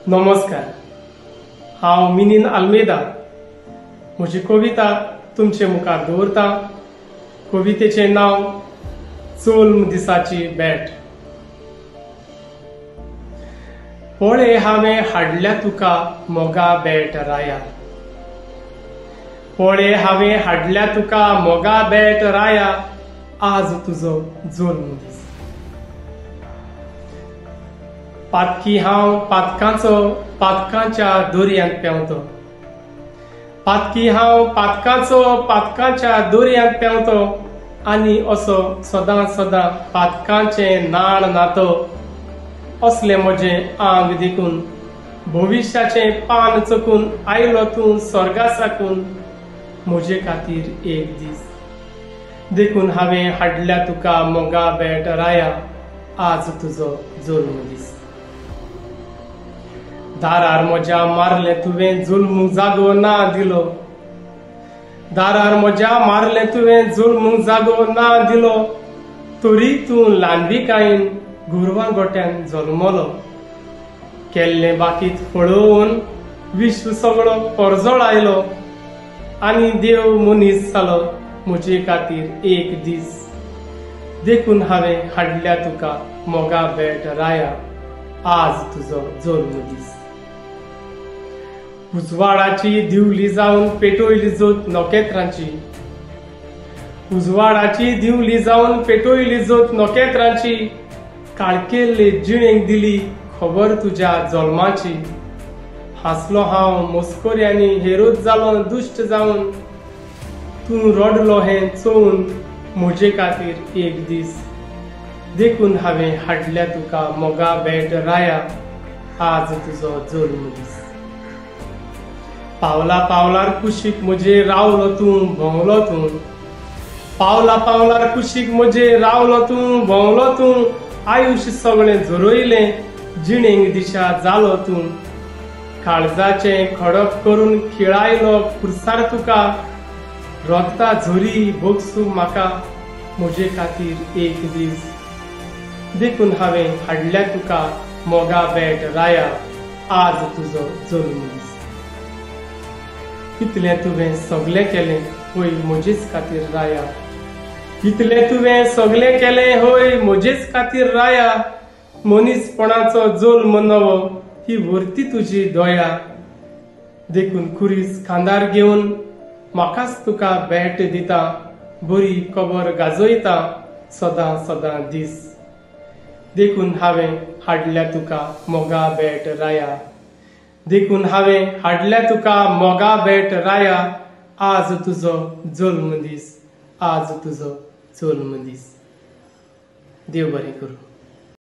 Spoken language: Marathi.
नमस्कार, हांव मिनीन आल्मेदा म्हजी कविता तुमचे मुखार दवरता। कवितेचे नाव चोल्म दिसाची बॅट। पळे हांवें हाडल्या तुका मोगा बॅट राया। पळे हांवें हाडल्या तुका मोगा बॅट राया, आज तुजो जल्म दीस। पातकी हांव पातकांच्या दोरयांत पेंवतो। पातकी हांव पातकांच्या दोरयांत पेंवतो, आनी असो सदां सदां पातकांचें नाण नातो। असले म्हजें आंग देखून भविश्याचें पान चकून आयलो तूं स्वर्गा साकून म्हजे खातीर एक दीस। देखून हांवें हाडल्या तुका मोगा बॅट राया, आज तुजो जल्म दीस। दारार म्हज्या मारलें तुवें जुल्म जागो ना दिलो। दारार म्हज्या मारलें तुवें जुल्म जागो ना दिलो, तरी तूं ल्हानविकायेन गोरवां गोट्यान जल्मलो। केल्लें बाकीत पळोवन विश्व सगळो परजळ आयलो, आनी देव मनीस जालो म्हजे खातीर एक दीस। देखून हांवें हाडल्या तुका मोगा बॅट राया, आज तुजो जल्म दीस। उजवाडाची दिवली जावन पेटोयली जोत नोकेत्रांची। उजवाडाची दिवली जावन पेटोयली जोत नोकेत्रांची, काळकेल्ले जिणेक दिली खबर तुज्या जल्माची। हांसलो हांव मस्कोऱ्यांनी हेरोद जालो दुश्ट जावन, तूं रडलो हें चोवन म्हजे खातीर एक दीस। देखून हांवें हाडल्या तुका मोगा बॅट राया, आज तुजो जल्म दीस। पावला पावलार कुशीक म्हजे रावलो तूं भोंवलो तूं। पावला पावलार कुशीक म्हजे रावलो तूं भोंवलो तूं, आयुश्य सगळें झरोयलें जिणेक दिशा जालो तूं। काळजाचें खडप करून खिळायलो खुर्सार तुका, रोगता झोरी भोगसूं म्हाका म्हजे खातीर एक दीस। देखून हांवें हाडल्या तुका मोगा बॅट राया, आज तुजो जल्म दीस। इतलें तुवें सगळें केलें होय म्हजेच खातीर राया। इतलें तुवें सगळें केलें होय म्हजेच खातीर राया। मनीसपणाचो जल्म नवो ही वर्ती तुजी दया। देखून खुरीस खांदार घेवन म्हाकाच तुका बॅट दिता, बरी कबर गाजयता सदां सदां दीस। देखून हांवें हाडल्या तुका मोगा बॅट राया। देखून हांवें हाडल्या तुका मोगा बॅट राया, आज तुजो जल्म दीस। आज तुजो जल्म दीस। देव बरें करूं।